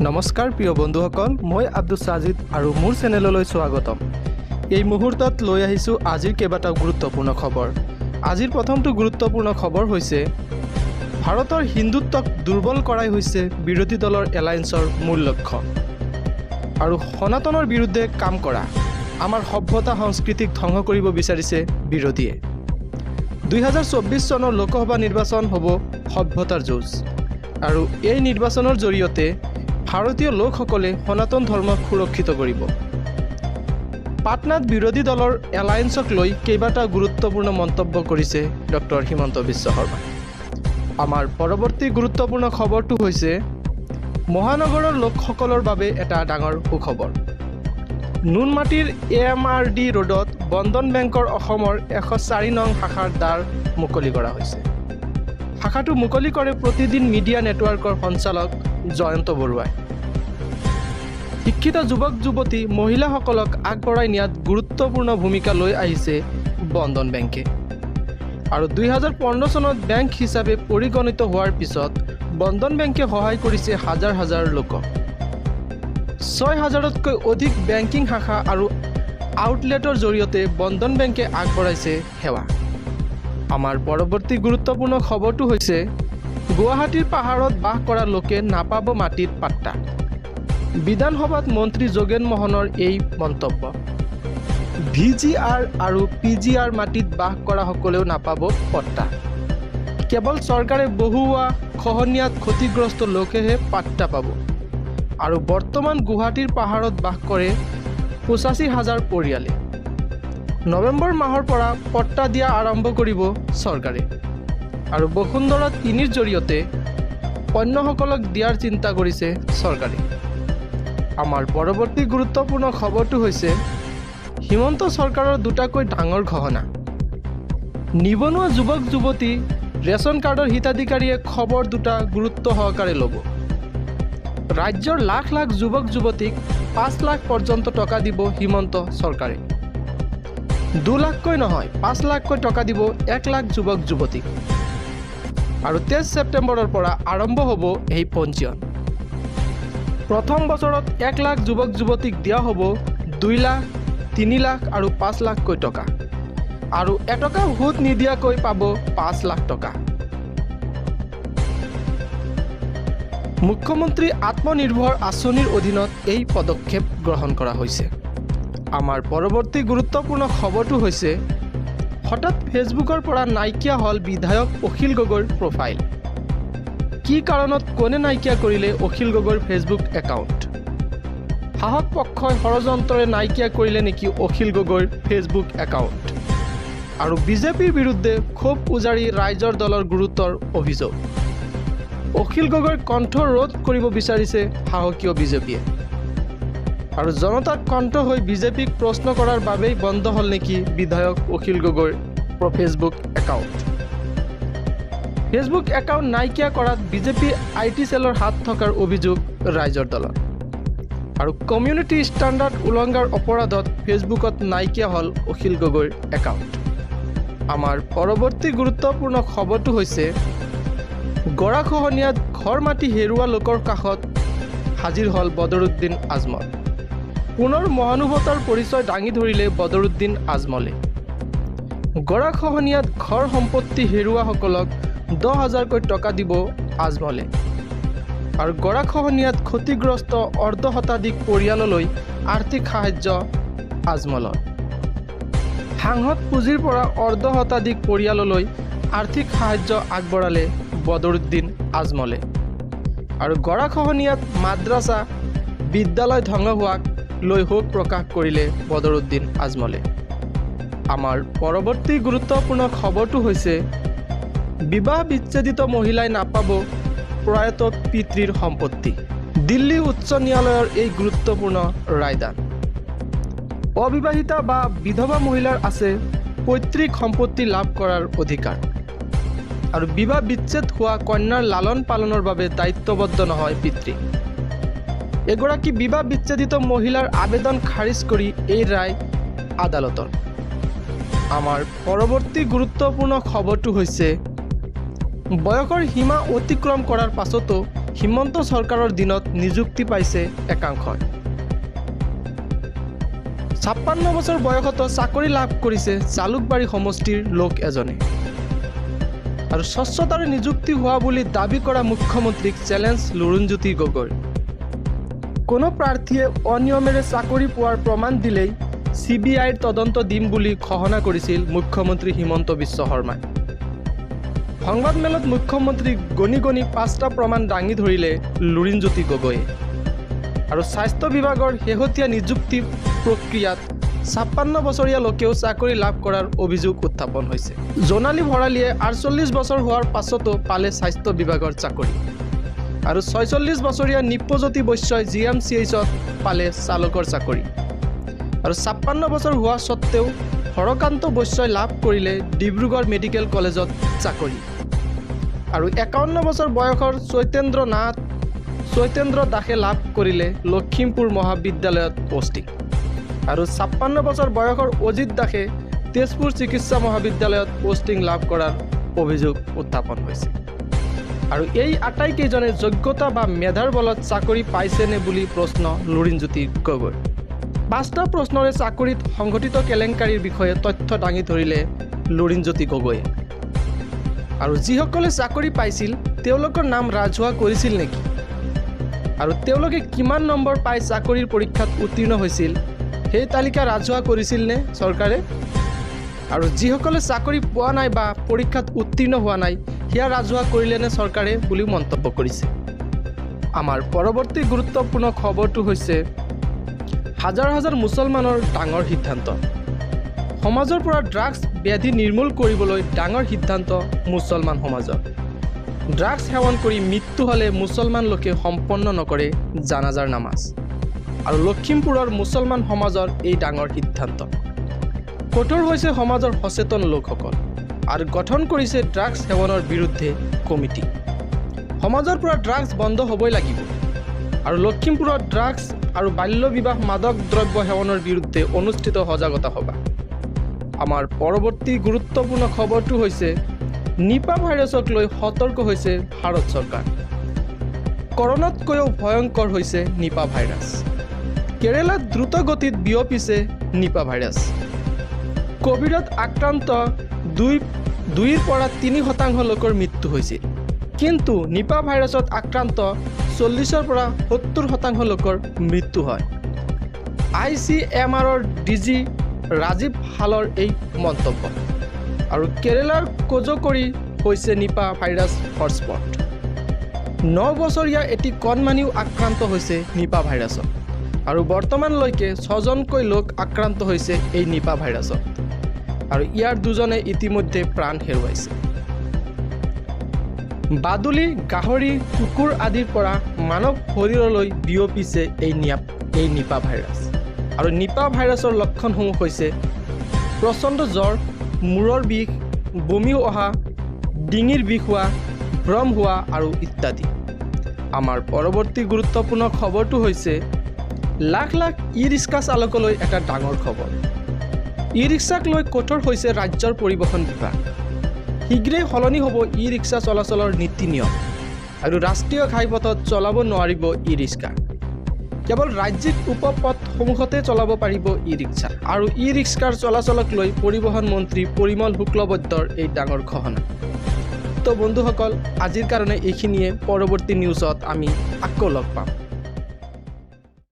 নমস্কাৰ প্ৰিয় বন্ধুসকল, মই আব্দুস সাজিদ আৰু মোৰ চেনেললৈ স্বাগতম। এই মুহূৰ্তত লৈ আহিছো আজিৰ কেইবাটাও গুৰুত্বপূৰ্ণ খবৰ। আজিৰ প্ৰথমটো গুৰুত্বপূৰ্ণ খবৰ হৈছে ভাৰতৰ হিন্দুত্বক দুৰ্বল কৰাই হৈছে বিৰোধী দলৰ এলায়েন্সৰ মূল লক্ষ্য আৰু সনাতনৰ বিৰুদ্ধে কাম কৰা আমাৰ সভ্যতা সংস্কৃতিক ধ্বংস কৰিব বিচাৰিছে বিৰোধীয়ে। 2024 চনৰ লোকসভা নিৰ্বাচন হ'ব সভ্যতাৰ যুঁজ আৰু এই নিৰ্বাচনৰ জৰিয়তে ভাৰতীয় লোকসকলে সনাতন ধৰ্মক সুৰক্ষিত কৰিব। পাটনাত বিৰোধী দলৰ এলায়েন্সক লৈ কেইবাটাও গুৰুত্বপূৰ্ণ মন্তব্য কৰিছে ডক্টৰ হিমন্ত বিশ্ব শৰ্মাই। আমাৰ পৰৱৰ্তী গুৰুত্বপূৰ্ণ খবৰটো হৈছে মহানগৰৰ লোকসকলৰ বাবে এটা ডাঙৰ সুখবৰ। নুনমাটিৰ AMRD ৰোডত বন্ধন বেংকৰ অসমৰ 104 নং শাখাৰ দ্বাৰ মুকলি কৰা হৈছে। শাখাটো মুকলি কৰে প্ৰতিদিন মিডিয়া নেটৱৰ্কৰ সঞ্চালক জয়ন্ত বৰুৱাই। শিক্ষিত যুৱক যুৱতী মহিলাসকলক আগবঢ়াই নিয়াত গুৰুত্বপূৰ্ণ ভূমিকা লৈ আহিছে বন্ধন বেংকে আৰু 2015 চনত বেংক হিচাপে পৰিগণিত হোৱাৰ পিছত বন্ধন বেংকে সহায় কৰিছে হাজাৰ হাজাৰ লোকক। 6000তকৈ অধিক বেংকিং শাখা আৰু আউটলেটৰ জৰিয়তে বন্ধন বেংকে আগবঢ়াইছে সেৱা। আমাৰ পৰৱৰ্তী গুৰুত্বপূৰ্ণ খবৰটো হৈছে গুৱাহাটীৰ পাহাৰত বাস কৰা লোকে নাপাব মাটিৰ পাট্টা। বিধানসভাত মন্ত্ৰী যোগেন মোহনৰ এই মন্তব্য। VGR আৰু PGR মাটিত বাস কৰা সকলেও নাপাব পট্টা। কেৱল চৰকাৰে বহুওৱা খহনীয়াত ক্ষতিগ্ৰস্ত লোকেহে পাট্টা পাব আৰু বৰ্তমান গুৱাহাটীৰ পাহাৰত বাস কৰে 85,000 পৰিয়ালে। নৱেম্বৰ মাহৰ পৰা পট্টা দিয়া আৰম্ভ কৰিব চৰকাৰে আৰু বসুন্ধৰা 3ৰ জৰিয়তে অন্যসকলক দিয়াৰ চিন্তা কৰিছে চৰকাৰে। আমাৰ পৰৱৰ্তী গুৰুত্বপূৰ্ণ খবৰটো হৈছে হিমন্ত চৰকাৰৰ দুটাকৈ ডাঙৰ ঘোষণা। নিবনুৱা যুৱক যুৱতী ৰেচন কাৰ্ডৰ হিতাধিকাৰীয়ে খবৰ দুটা গুৰুত্ব সহকাৰে ল'ব। ৰাজ্যৰ লাখ লাখ যুৱক যুৱতীক 5 লাখ পৰ্যন্ত টকা দিব হিমন্ত চৰকাৰে। 2 লাখকৈ নহয় 5 লাখকৈ টকা দিব 1 লাখ যুৱক যুৱতীক আৰু 23 ছেপ্টেম্বৰৰ পৰা আৰম্ভ হ'ব এই পঞ্জীয়ন। প্ৰথম বছৰত 1 লাখ যুৱক যুৱতীক দিয়া হ'ব 2 লাখ, 3 লাখ আৰু 5 লাখকৈ টকা আৰু এটকা সুত নিদিয়াকৈ পাব 5 লাখ টকা। মুখ্যমন্ত্ৰী আত্মনিৰ্ভৰ আঁচনিৰ অধীনত এই পদক্ষেপ গ্ৰহণ কৰা হৈছে। আমাৰ পৰৱৰ্তী গুৰুত্বপূৰ্ণ খবৰটো হৈছে হঠাৎ ফেচবুকৰ পৰা নাইকিয়া হ'ল বিধায়ক অখিল গগৈৰ প্ৰফাইল। কি কাৰণত কোনে নাইকিয়া কৰিলে অখিল গগৈৰ ফেচবুক একাউণ্ট? শাসক পক্ষই ষড়যন্ত্ৰৰে নাইকিয়া কৰিলে নেকি অখিল গগৈৰ ফেচবুক একাউণ্ট? আৰু বিজেপিৰ বিৰুদ্ধে ক্ষোভ উজাৰি ৰাইজৰ দলৰ গুৰুতৰ অভিযোগ। অখিল গগৈৰ কণ্ঠ ৰোধ কৰিব বিচাৰিছে সাহসীয় বিজেপিয়ে আৰু জনতাৰ কণ্ঠ হৈ বিজেপিক প্ৰশ্ন কৰাৰ বাবেই বন্ধ হ'ল নেকি বিধায়ক অখিল গগৈৰ ফেচবুক একাউণ্ট? ফেচবুক একাউণ্ট নাইকিয়া কৰাত বিজেপি IT চেলৰ হাত থকাৰ অভিযোগ ৰাইজৰ দলৰ আৰু কমিউনিটি ষ্টেণ্ডাৰ্ড উলংঘাৰ অপৰাধত ফেচবুকত নাইকিয়া হ'ল অখিল গগৈৰ একাউণ্ট। আমাৰ পৰৱৰ্তী গুৰুত্বপূৰ্ণ খবৰটো হৈছে গৰাখহনীয়াত ঘৰ মাটি হেৰুওৱা লোকৰ কাষত হাজিৰ হ'ল বদৰুদ্দিন আজমল। পুনৰ মহানুভৱতাৰ পৰিচয় দাঙি ধৰিলে বদৰুদ্দিন আজমলে। গৰাখহনীয়াত ঘৰ সম্পত্তি হেৰুওৱাসকলক 10,000কৈ টকা দিব আজমলে আৰু গৰাখহনীয়াত ক্ষতিগ্ৰস্ত অৰ্ধশতাধিক পৰিয়াললৈ আৰ্থিক সাহায্য আজমলৰ। সাংসদ পুঁজিৰ পৰা অৰ্ধশতাধিক পৰিয়াললৈ আৰ্থিক সাহায্য আগবঢ়ালে বদৰুদ্দিন আজমলে আৰু গৰাখহনীয়াত মাদ্ৰাছা বিদ্যালয় ধ্বংস হোৱাক লৈ শোক প্ৰকাশ কৰিলে বদৰুদ্দিন আজমলে। আমাৰ পৰৱৰ্তী গুৰুত্বপূৰ্ণ খবৰটো হৈছে বিবাহ বিচ্ছেদিত মহিলাই নাপাব প্ৰয়াত পিতৃৰ সম্পত্তি। দিল্লী উচ্চ ন্যায়ালয়ৰ এই গুৰুত্বপূৰ্ণ ৰায়দান। অবিবাহিতা বা বিধৱা মহিলাৰ আছে পৈতৃক সম্পত্তি লাভ কৰাৰ অধিকাৰ আৰু বিবাহ বিচ্ছেদ হোৱা কন্যাৰ লালন পালনৰ বাবে দায়িত্ববদ্ধ নহয় পিতৃ। এগৰাকী বিবাহ বিচ্ছেদিত মহিলাৰ আবেদন খাৰিজ কৰি এই ৰায় আদালতৰ। আমাৰ পৰৱৰ্তী গুৰুত্বপূৰ্ণ খবৰটো হৈছে বয়সৰ সীমা অতিক্ৰম কৰাৰ পাছতো হিমন্ত চৰকাৰৰ দিনত নিযুক্তি পাইছে একাংশই। 56 বছৰ বয়সতো চাকৰি লাভ কৰিছে জালুকবাৰী সমষ্টিৰ লোক এজনে। আৰু স্বচ্ছতাৰে নিযুক্তি হোৱা বুলি দাবী কৰা মুখ্যমন্ত্ৰীক চেলেঞ্জ লুৰিণজ্যোতি গগৈৰ। কোনো প্ৰাৰ্থীয়ে অনিয়মেৰে চাকৰি পোৱাৰ প্ৰমাণ দিলেই CBIৰ তদন্ত দিম বুলি ঘোষণা কৰিছিল মুখ্যমন্ত্ৰী হিমন্ত বিশ্ব শৰ্মাই। সংবাদমেলত মুখ্যমন্ত্ৰী গণি 5টা প্ৰমাণ দাঙি ধৰিলে লুৰিণজ্যোতি গগৈয়ে। আৰু স্বাস্থ্য বিভাগৰ শেহতীয়া নিযুক্তি প্ৰক্ৰিয়াত 56 বছৰীয়া লোকেও চাকৰি লাভ কৰাৰ অভিযোগ উত্থাপন হৈছে। জোনালী ভৰালীয়ে 48 বছৰ হোৱাৰ পাছতো পালে স্বাস্থ্য বিভাগৰ চাকৰি। আৰু 46 বছৰীয়া নিপজ্যোতি বৈশ্যই GMCHত পালে চালকৰ চাকৰি। আৰু 56 বছৰ হোৱা স্বত্তেও হৰকান্ত বৈশ্যই লাভ কৰিলে ডিব্ৰুগড় মেডিকেল কলেজত চাকৰি। আৰু 51 বছৰ বয়সৰ চৈতেন্দ্ৰ দাসে লাভ কৰিলে লখিমপুৰ মহাবিদ্যালয়ত পোষ্টিং। আৰু 56 বছৰ বয়সৰ অজিত দাসে তেজপুৰ চিকিৎসা মহাবিদ্যালয়ত পোষ্টিং লাভ কৰাৰ অভিযোগ উত্থাপন হৈছে। আৰু এই আটাইকেইজনে যোগ্যতা বা মেধাৰ বলত চাকৰি পাইছেনে বুলি প্ৰশ্ন লুৰিণজ্যোতি গগৈৰ। 5টা প্ৰশ্নৰে চাকৰিত সংঘটিত কেলেংকাৰীৰ বিষয়ে তথ্য দাঙি ধৰিলে লুৰিণজ্যোতি গগৈয়ে। আৰু যিসকলে চাকৰি পাইছিল তেওঁলোকৰ নাম ৰাজহুৱা কৰিছিল নেকি? আৰু তেওঁলোকে কিমান নম্বৰ পাই চাকৰিৰ পৰীক্ষাত উত্তীৰ্ণ হৈছিল সেই তালিকা ৰাজহুৱা কৰিছিল নে চৰকাৰে? আৰু যিসকলে চাকৰি পোৱা নাই বা পৰীক্ষাত উত্তীৰ্ণ হোৱা নাই সেয়া ৰাজহুৱা কৰিলে নে চৰকাৰে বুলিও মন্তব্য কৰিছে। আমাৰ পৰৱৰ্তী গুৰুত্বপূৰ্ণ খবৰটো হৈছে হাজাৰ হাজাৰ মুছলমানৰ ডাঙৰ সিদ্ধান্ত। সমাজৰ পৰা ড্ৰাগছ ব্যাধি নিৰ্মূল কৰিবলৈ ডাঙৰ সিদ্ধান্ত মুছলমান সমাজৰ। ড্ৰাগছ সেৱন কৰি মৃত্যু হ'লে মুছলমান লোকে সম্পন্ন নকৰে জানাজাৰ নামাজ। আৰু লখিমপুৰৰ মুছলমান সমাজৰ এই ডাঙৰ সিদ্ধান্ত। কঠোৰ হৈছে সমাজৰ সচেতন লোকসকল আৰু গঠন কৰিছে ড্ৰাগছ সেৱনৰ বিৰুদ্ধে কমিটি। সমাজৰ পৰা ড্ৰাগছ বন্ধ হ'বই লাগিব। আৰু লখিমপুৰত ড্ৰাগছ আৰু বাল্য বিবাহ মাদক দ্ৰব্য সেৱনৰ বিৰুদ্ধে অনুষ্ঠিত সজাগতা সভা। আমাৰ পৰৱৰ্তী গুৰুত্বপূৰ্ণ খবৰটো হৈছে নিপা ভাইৰাছক লৈ সতৰ্ক হৈছে ভাৰত চৰকাৰ। কৰোনাতকৈও ভয়ংকৰ হৈছে নিপা ভাইৰাছ। কেৰেলাত দ্ৰুত গতিত বিয়পিছে নিপা ভাইৰাছ। কোভিডত আক্ৰান্ত 2ৰ পৰা 3% লোকৰ মৃত্যু হৈছিল। কিন্তু নিপা ভাইৰাছত আক্ৰান্ত 40ৰ পৰা 70% লোকৰ মৃত্যু হয়। ICMRৰ DG ৰাজীৱ হালৰ এই মন্তব্য। আৰু কেৰেলাৰ কোজকৰি হৈছে নিপা ভাইৰাছ হটস্পট। 9 বছৰীয়া এটি কণমানিও আক্ৰান্ত হৈছে নিপা ভাইৰাছত। আৰু বৰ্তমানলৈকে 6জনকৈ লোক আক্ৰান্ত হৈছে এই নিপা ভাইৰাছত। আৰু ইয়াৰ 2জনে ইতিমধ্যে প্ৰাণ হেৰুৱাইছে। বাদুলি, গাহৰি, কুকুৰ আদিৰ পৰা মানৱ শৰীৰলৈ বিয়পিছে এই নিপা ভাইৰাছ। আৰু নিপা ভাইৰাছৰ লক্ষণসমূহ হৈছে প্ৰচণ্ড জ্বৰ, মূৰৰ বিষ, বমি অহা, ডিঙিৰ বিষ হোৱা, ভ্ৰম হোৱা আৰু ইত্যাদি। আমাৰ পৰৱৰ্তী গুৰুত্বপূৰ্ণ খবৰটো হৈছে লাখ লাখ ই-ৰিক্সা চালকলৈ এটা ডাঙৰ খবৰ। ই-ৰিক্সাক লৈ কঠোৰ হৈছে ৰাজ্যৰ পৰিবহণ বিভাগ। শীঘ্ৰেই সলনি হ'ব ই-ৰিক্সা চলাচলৰ নীতি নিয়ম। আৰু ৰাষ্ট্ৰীয় ঘাইপথত চলাব নোৱাৰিব ই-ৰিক্সা। কেৱল ৰাজ্যিক উপপথসমূহতে চলাব পাৰিব ই-ৰিক্সা। আৰু ই-ৰিক্সাৰ চলাচলক লৈ পৰিবহণ মন্ত্ৰী পৰিমল শুক্লবৈদ্যৰ এই ডাঙৰ ঘোষণা। তো বন্ধুসকল, আজিৰ কাৰণে এইখিনিয়ে। পৰৱৰ্তী নিউজত আমি আকৌ লগ পাম।